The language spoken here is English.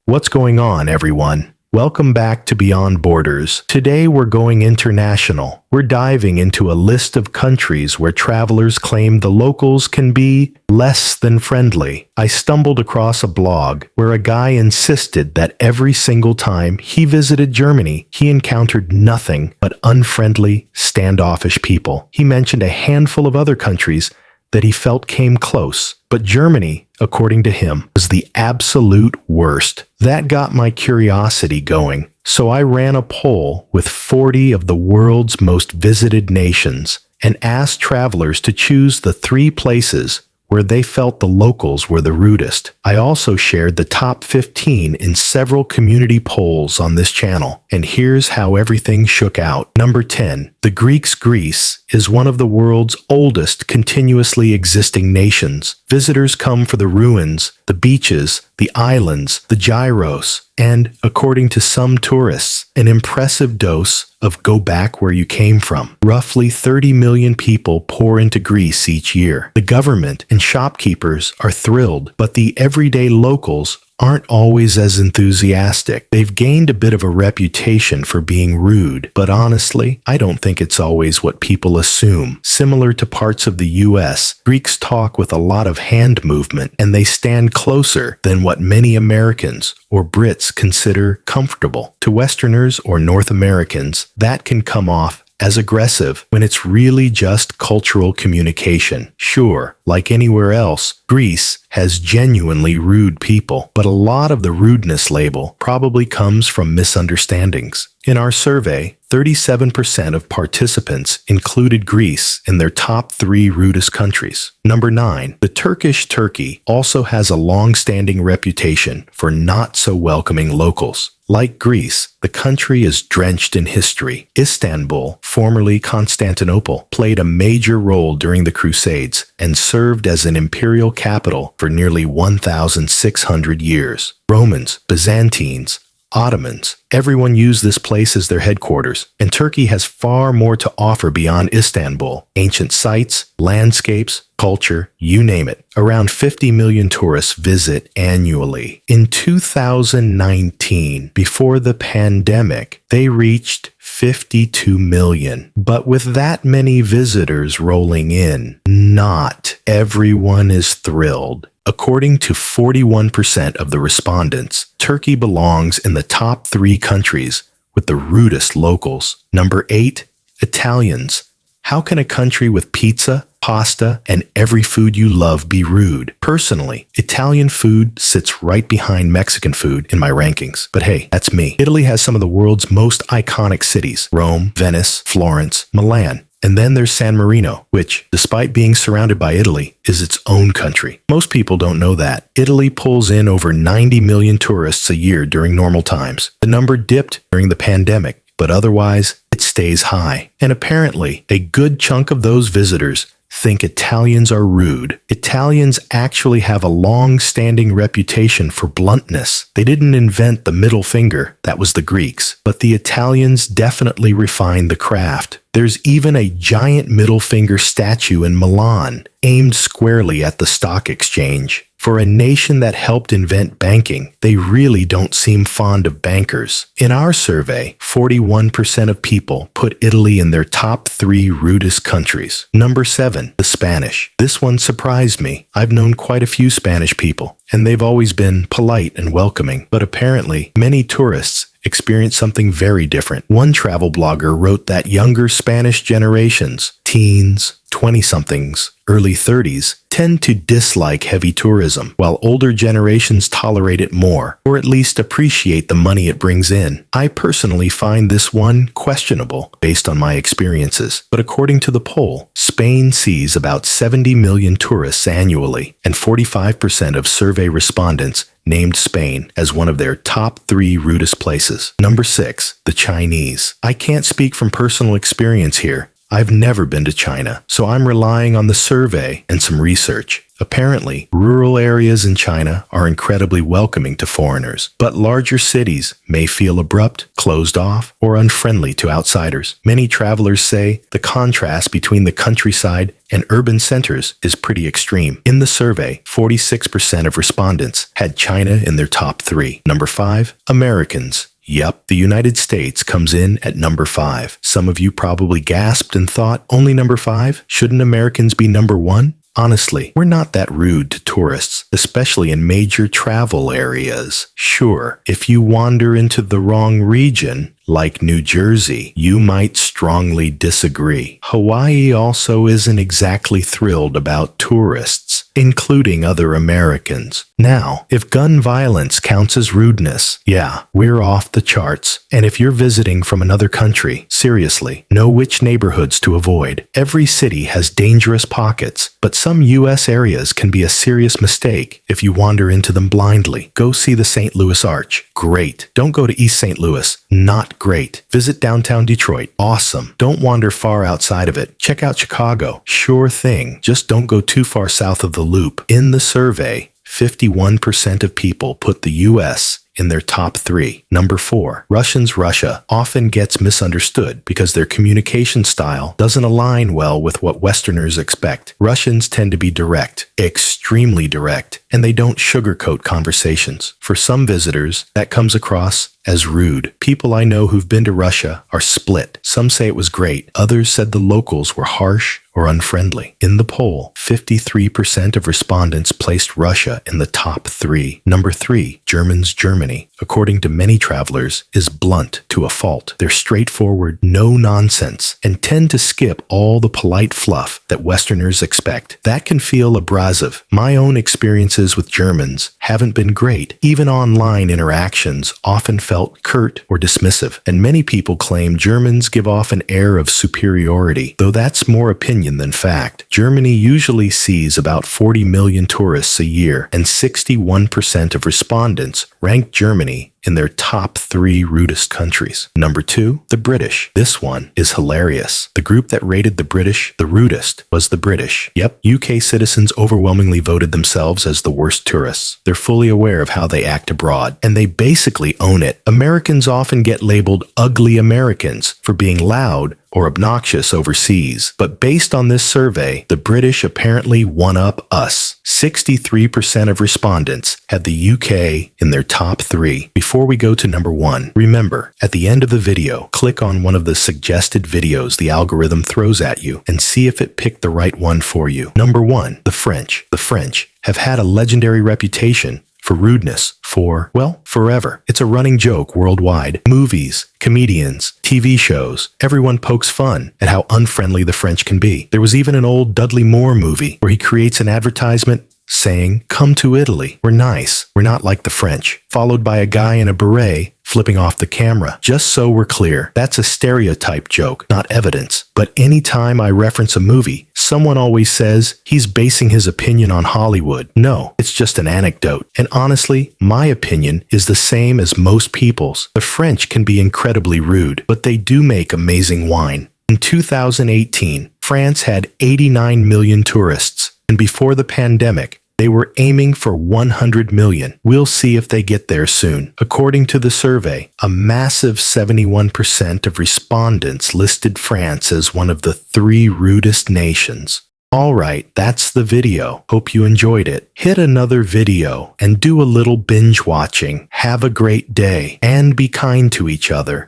What's going on, everyone? Welcome back to Beyond Borders. Today we're going international. We're diving into a list of countries where travelers claim the locals can be less than friendly. I stumbled across a blog where a guy insisted that every single time he visited Germany, he encountered nothing but unfriendly, standoffish people. He mentioned a handful of other countries that he felt came close, but Germany, according to him, was the absolute worst. That got my curiosity going, so I ran a poll with 40 of the world's most visited nations and asked travelers to choose the 3 places where they felt the locals were the rudest. I also shared the top 15 in several community polls on this channel, and here's how everything shook out. Number 10. The Greeks. Greece is one of the world's oldest continuously existing nations. Visitors come for the ruins, the beaches, the islands, the gyros, and, according to some tourists, an impressive dose of go back where you came from. Roughly 30 million people pour into Greece each year. The government and shopkeepers are thrilled, but the everyday locals aren't always as enthusiastic. They've gained a bit of a reputation for being rude, but honestly, I don't think it's always what people assume. Similar to parts of the US, Greeks talk with a lot of hand movement, and they stand closer than what many Americans or Brits consider comfortable. To Westerners or North Americans, that can come off as aggressive when it's really just cultural communication. Sure, like anywhere else, Greece has genuinely rude people, but a lot of the rudeness label probably comes from misunderstandings. In our survey, 37% of participants included Greece in their top 3 rudest countries. Number 9. The Turkish. Turkey also has a long-standing reputation for not so welcoming locals. Like Greece, the country is drenched in history. Istanbul, formerly Constantinople, played a major role during the Crusades and served as an imperial capital for nearly 1,600 years. Romans, Byzantines, Ottomans, everyone used this place as their headquarters, and Turkey has far more to offer beyond Istanbul. Ancient sites, landscapes, culture, you name it. Around 50 million tourists visit annually. In 2019, before the pandemic, they reached 52 million. But with that many visitors rolling in, not everyone is thrilled. According to 41% of the respondents, Turkey belongs in the top 3 countries with the rudest locals. Number 8. Italians. How can a country with pizza, pasta, and every food you love be rude? Personally, Italian food sits right behind Mexican food in my rankings. But hey, that's me. Italy has some of the world's most iconic cities: Rome, Venice, Florence, Milan. And then there's San Marino, which, despite being surrounded by Italy, is its own country. Most people don't know that. Italy pulls in over 90 million tourists a year during normal times. The number dipped during the pandemic, but otherwise, it stays high. And apparently, a good chunk of those visitors think Italians are rude. Italians actually have a long-standing reputation for bluntness. They didn't invent the middle finger, that was the Greeks, but the Italians definitely refined the craft. There's even a giant middle finger statue in Milan, aimed squarely at the stock exchange. For a nation that helped invent banking, they really don't seem fond of bankers. In our survey, 41% of people put Italy in their top 3 rudest countries. Number 7. The Spanish. This one surprised me. I've known quite a few Spanish people, and they've always been polite and welcoming. But apparently, many tourists experience something very different. One travel blogger wrote that younger Spanish generations, teens, 20-somethings, early 30s, tend to dislike heavy tourism, while older generations tolerate it more, or at least appreciate the money it brings in. I personally find this one questionable based on my experiences, but according to the poll, Spain sees about 70 million tourists annually, and 45% of survey respondents named Spain as one of their top 3 rudest places. Number 6. The Chinese. I can't speak from personal experience here, I've never been to China, so I'm relying on the survey and some research. Apparently, rural areas in China are incredibly welcoming to foreigners, but larger cities may feel abrupt, closed off, or unfriendly to outsiders. Many travelers say the contrast between the countryside and urban centers is pretty extreme. In the survey, 46% of respondents had China in their top 3. Number 5, Americans. Yep, the United States comes in at number 5. Some of you probably gasped and thought, only number 5? Shouldn't Americans be number 1? Honestly, we're not that rude to tourists, especially in major travel areas. Sure, if you wander into the wrong region, like New Jersey, you might strongly disagree. Hawaii also isn't exactly thrilled about tourists, including other Americans. Now, if gun violence counts as rudeness, yeah, we're off the charts. And if you're visiting from another country, seriously, know which neighborhoods to avoid. Every city has dangerous pockets, but some U.S. areas can be a serious mistake if you wander into them blindly. Go see the St. Louis Arch. Great. Don't go to East St. Louis. Not great. Visit downtown Detroit. Awesome. Don't wander far outside of it. Check out Chicago. Sure thing. Just don't go too far south of the loop. In the survey, 51% of people put the U.S. in their top 3. Number 4, Russia often gets misunderstood because their communication style doesn't align well with what Westerners expect. Russians tend to be direct, extremely direct, and they don't sugarcoat conversations. For some visitors, that comes across as rude. People I know who've been to Russia are split. Some say it was great. Others said the locals were harsh or unfriendly. In the poll, 53% of respondents placed Russia in the top 3. Number 3, Germany, according to many travelers, is blunt to a fault. They're straightforward, no nonsense, and tend to skip all the polite fluff that Westerners expect. That can feel abrasive. My own experiences with Germans haven't been great. Even online interactions often felt curt or dismissive, and many people claim Germans give off an air of superiority, though that's more opinion than fact. Germany usually sees about 40 million tourists a year, and 61% of respondents ranked Germany in their top 3 rudest countries. Number 2, the British. This one is hilarious. The group that rated the British the rudest was the British. Yep, UK citizens overwhelmingly voted themselves as the worst tourists. They're fully aware of how they act abroad, and they basically own it. Americans often get labeled ugly Americans for being loud or obnoxious overseas. But based on this survey, the British apparently one-up us. 63% of respondents had the UK in their top 3. Before we go to number 1, remember, at the end of the video, click on one of the suggested videos the algorithm throws at you and see if it picked the right one for you. Number 1, the French. The French have had a legendary reputation for rudeness for, well, forever. It's a running joke worldwide. Movies, comedians, TV shows, everyone pokes fun at how unfriendly the French can be. There was even an old Dudley Moore movie where he creates an advertisement saying, "Come to Italy. We're nice. We're not like the French," followed by a guy in a beret flipping off the camera. Just so we're clear, that's a stereotype joke, not evidence. But anytime I reference a movie, someone always says he's basing his opinion on Hollywood. No, it's just an anecdote. And honestly, my opinion is the same as most people's. The French can be incredibly rude, but they do make amazing wine. In 2018, France had 89 million tourists, and before the pandemic, they were aiming for 100 million. We'll see if they get there soon. According to the survey, a massive 71% of respondents listed France as one of the 3 rudest nations. Alright, that's the video. Hope you enjoyed it. Hit another video and do a little binge watching. Have a great day and be kind to each other.